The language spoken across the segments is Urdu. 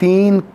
3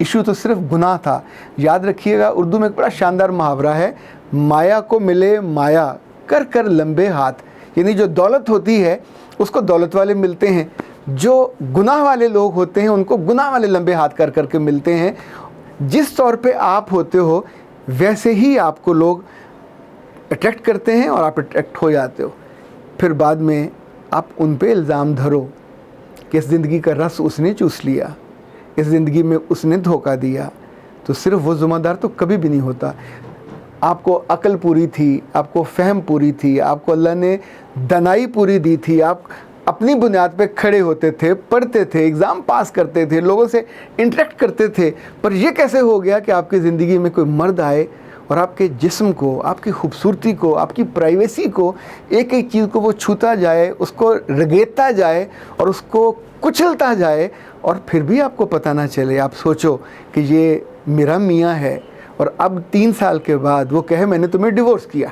ایشو تو صرف گناہ تھا. یاد رکھیے گا اردو میں ایک بڑا شاندار محاورہ ہے, مایا کو ملے مایا کر کر لمبے ہاتھ. یعنی جو دولت ہوتی ہے اس کو دولت والے ملتے ہیں, جو گناہ والے لوگ ہوتے ہیں ان کو گناہ والے لمبے ہاتھ کر کر کے ملتے ہیں. جس طور پہ آپ ہوتے ہو ویسے ہی آپ کو لوگ اٹریکٹ کرتے ہیں اور آپ اٹریکٹ ہو جاتے ہو. پھر بعد میں آپ ان پہ الزام دھرو کہ اس زندگی کا رس اس نے چوس لیا, اس زندگی میں اس نے دھوکہ دیا, تو صرف وہ ذمہ دار تو کبھی بھی نہیں ہوتا. آپ کو عقل پوری تھی, آپ کو فہم پوری تھی, آپ کو اللہ نے دانائی پوری دی تھی, آپ اپنی بنیاد پہ کھڑے ہوتے تھے, پڑھتے تھے, ایگزام پاس کرتے تھے, لوگوں سے انٹریکٹ کرتے تھے. پر یہ کیسے ہو گیا کہ آپ کی زندگی میں کوئی مرد آئے اور آپ کے جسم کو, آپ کی خوبصورتی کو, آپ کی پرائیویسی کو, ایک ایک چیز کو وہ چھوتا جائے, اس کو رگیدتا جائے اور اس کو کچلتا جائے, اور پھر بھی آپ کو پتہ نہ چلے. آپ سوچو کہ یہ میرا میاں ہے اور اب 3 سال کے بعد وہ کہے میں نے تمہیں ڈیورس کیا,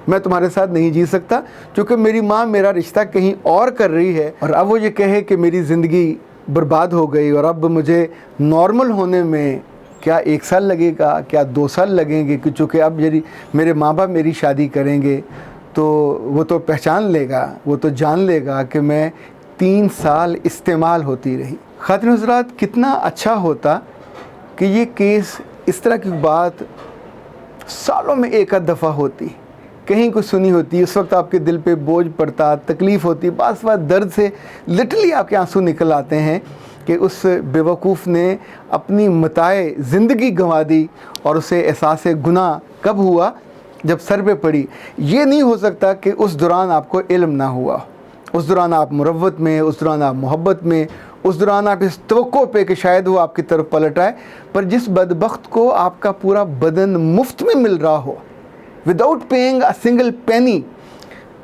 میں تمہارے ساتھ نہیں جی سکتا کیونکہ میری ماں میرا رشتہ کہیں اور کر رہی ہے. اور اب وہ یہ کہے کہ میری زندگی برباد ہو گئی اور اب مجھے نارمل ہونے میں کیا 1 سال لگے گا, کیا 2 سال لگیں گے, کہ چونکہ اب میرے ماں باپ میری شادی کریں گے تو وہ تو پہچان لے گا, وہ تو جان لے گا کہ میں 3 سال استعمال ہوتی رہی. خواتین حضرات, کتنا اچھا ہوتا کہ یہ کیس اس طرح کی بات سالوں میں ایک آدھ دفعہ ہوتی, کہیں کوئی سنی ہوتی. اس وقت آپ کے دل پہ بوجھ پڑتا, تکلیف ہوتی, بعض بات درد سے لٹرلی آپ کے آنسو نکل آتے ہیں کہ اس بیوقوف نے اپنی متاع زندگی گنوا دی, اور اسے احساس گناہ کب ہوا؟ جب سر پہ پڑی. یہ نہیں ہو سکتا کہ اس دوران آپ کو علم نہ ہوا, اس دوران آپ مروت میں, اس دوران آپ محبت میں, اس دوران آپ اس توقع پہ کہ شاید وہ آپ کی طرف پلٹ آئے. پر جس بدبخت کو آپ کا پورا بدن مفت میں مل رہا ہو, without paying a single penny,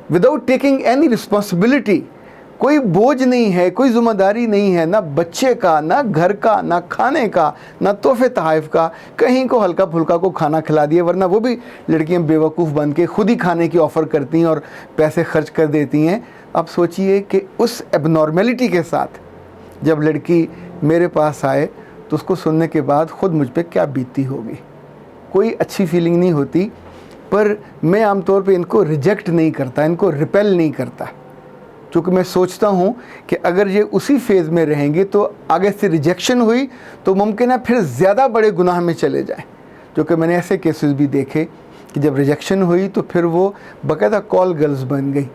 without taking any responsibility, کوئی بوجھ نہیں ہے, کوئی ذمہ داری نہیں ہے, نہ بچے کا, نہ گھر کا, نہ کھانے کا, نہ تحفے تحائف کا, کہیں کو ہلکا پھلکا کو کھانا کھلا دیا. ورنہ وہ بھی لڑکیاں بیوقوف بن کے خود ہی کھانے کی آفر کرتی ہیں اور پیسے خرچ کر دیتی ہیں. اب سوچئے کہ اس ایب نارمیلٹی کے ساتھ جب لڑکی میرے پاس آئے تو اس کو سننے کے بعد خود مجھ پہ کیا بیتتی ہوگی. کوئی اچھی فیلنگ نہیں ہوتی. پر میں عام طور پہ ان کو ریجیکٹ نہیں کرتا, ان کو ریپیل نہیں کرتا, چونکہ میں سوچتا ہوں کہ اگر یہ اسی فیز میں رہیں گے تو آگے سے ریجیکشن ہوئی تو ممکن ہے پھر زیادہ بڑے گناہ میں چلے جائیں. کیونکہ میں نے ایسے کیسز بھی دیکھے کہ جب ریجیکشن ہوئی تو پھر وہ باقاعدہ کال گرلز بن گئی,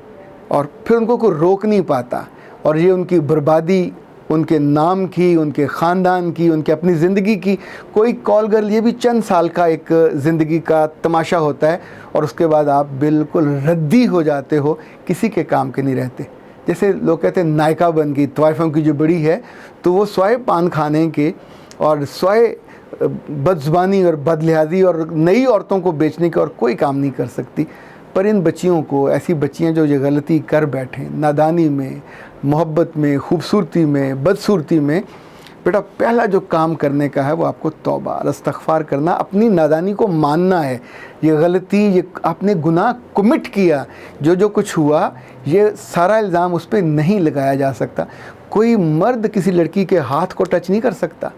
اور پھر ان کو کوئی روک نہیں پاتا, اور یہ ان کی بربادی, ان کے نام کی, ان کے خاندان کی, ان کے اپنی زندگی کی. کوئی کال گرل یہ بھی چند سال کا ایک زندگی کا تماشا ہوتا ہے, اور اس کے بعد آپ بالکل ردی ہو جاتے ہو, کسی کے کام کے نہیں رہتے. جیسے لوگ کہتے ہیں نائکا بن گئی, طوائفوں کی جو بڑی ہے, تو وہ سوائے پان کھانے کے اور سوائے بد زبانی اور بد لحاظی اور نئی عورتوں کو بیچنے کے اور کوئی کام نہیں کر سکتی. پر ان بچیوں کو, ایسی بچیاں جو یہ غلطی کر بیٹھیں, نادانی میں, محبت میں, خوبصورتی میں, بدصورتی میں, بیٹا پہلا جو کام کرنے کا ہے وہ آپ کو توبہ اور استغفار کرنا, اپنی نادانی کو ماننا ہے. یہ غلطی, یہ آپ نے گناہ کمٹ کیا, جو کچھ ہوا, یہ سارا الزام اس پہ نہیں لگایا جا سکتا. کوئی مرد کسی لڑکی کے ہاتھ کو ٹچ نہیں کر سکتا,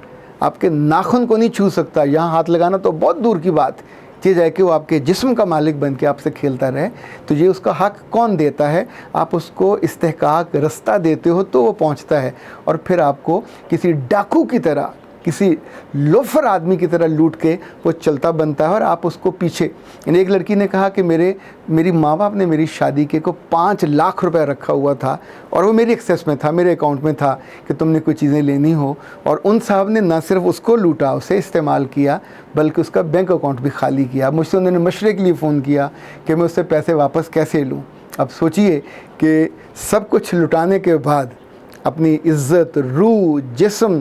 آپ کے ناخن کو نہیں چھو سکتا. یہاں ہاتھ لگانا تو بہت دور کی بات, یہ جائے کہ وہ آپ کے جسم کا مالک بن کے آپ سے کھیلتا رہے, تو یہ اس کا حق کون دیتا ہے؟ آپ اس کو استحقاق رستہ دیتے ہو تو وہ پہنچتا ہے, اور پھر آپ کو کسی ڈاکو کی طرح, کسی لوفر آدمی کی طرح لوٹ کے وہ چلتا بنتا ہے, اور آپ اس کو پیچھے. یعنی ایک لڑکی نے کہا کہ میری ماں باپ نے میری شادی کے کو 5 لاکھ روپے رکھا ہوا تھا, اور وہ میری ایکسیس میں تھا, میرے اکاؤنٹ میں تھا کہ تم نے کوئی چیزیں لینی ہو, اور ان صاحب نے نہ صرف اس کو لوٹا, اسے استعمال کیا, بلکہ اس کا بینک اکاؤنٹ بھی خالی کیا. مجھ سے انہوں نے مشورے کے لیے فون کیا کہ میں اس سے پیسے واپس کیسے لوں. اب سوچئے کہ سب کچھ لٹانے کے بعد اپنی عزت, روح, جسم,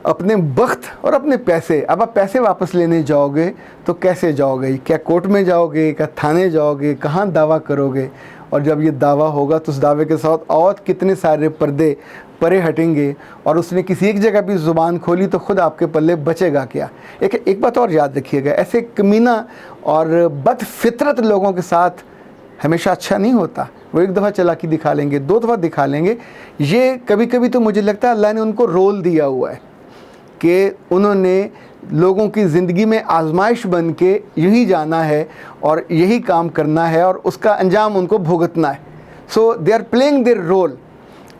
اپنے بخت اور اپنے پیسے, اب آپ پیسے واپس لینے جاؤ گے تو کیسے جاؤ گے؟ کیا کورٹ میں جاؤ گے, کیا تھانے جاؤ گے, کہاں دعویٰ کرو گے؟ اور جب یہ دعویٰ ہوگا تو اس دعوے کے ساتھ اور کتنے سارے پردے پرے ہٹیں گے, اور اس نے کسی ایک جگہ بھی زبان کھولی تو خود آپ کے پلے بچے گا کیا؟ ایک بات اور یاد رکھیے گا, ایسے کمینہ اور بد فطرت لوگوں کے ساتھ ہمیشہ اچھا نہیں ہوتا. وہ ایک دفعہ چلاکی دکھا لیں گے, 2 دفعہ دکھا لیں گے. یہ کبھی کبھی تو مجھے لگتا ہے اللہ نے ان کو رول دیا ہوا ہے کہ انہوں نے لوگوں کی زندگی میں آزمائش بن کے یہی جانا ہے اور یہی کام کرنا ہے اور اس کا انجام ان کو بھگتنا ہے. So they are playing their role.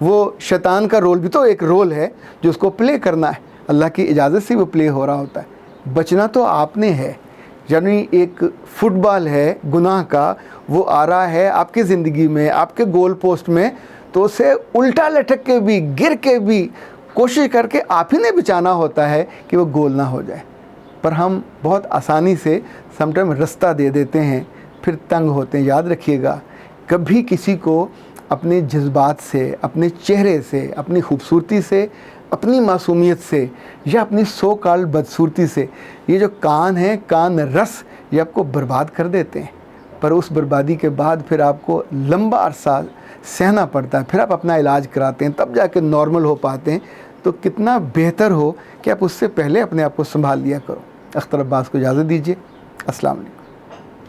وہ شیطان کا رول بھی تو ایک رول ہے جو اس کو پلے کرنا ہے. اللہ کی اجازت سے وہ پلے ہو رہا ہوتا ہے. بچنا تو آپ نے ہے. یعنی ایک فٹ بال ہے گناہ کا, وہ آ رہا ہے آپ کی زندگی میں, آپ کے گول پوسٹ میں, تو اسے الٹا لٹک کے بھی, گر کے بھی کوشش کر کے آپ ہی نے بچانا ہوتا ہے کہ وہ گول نہ ہو جائے. پر ہم بہت آسانی سے سم ٹائم رستہ دے دیتے ہیں, پھر تنگ ہوتے ہیں. یاد رکھیے گا, کبھی کسی کو اپنے جذبات سے, اپنے چہرے سے, اپنی خوبصورتی سے, اپنی معصومیت سے یا اپنی سو کال بدصورتی سے, یہ جو کان ہیں, کان رس, یہ آپ کو برباد کر دیتے ہیں. پر اس بربادی کے بعد پھر آپ کو لمبا عرصہ سہنا پڑتا ہے. پھر آپ اپنا علاج کراتے ہیں, تب جا کے نارمل ہو پاتے ہیں. تو کتنا بہتر ہو کہ آپ اس سے پہلے اپنے آپ کو سنبھال لیا کرو. اختر عباس کو اجازت دیجیے. السلام علیکم.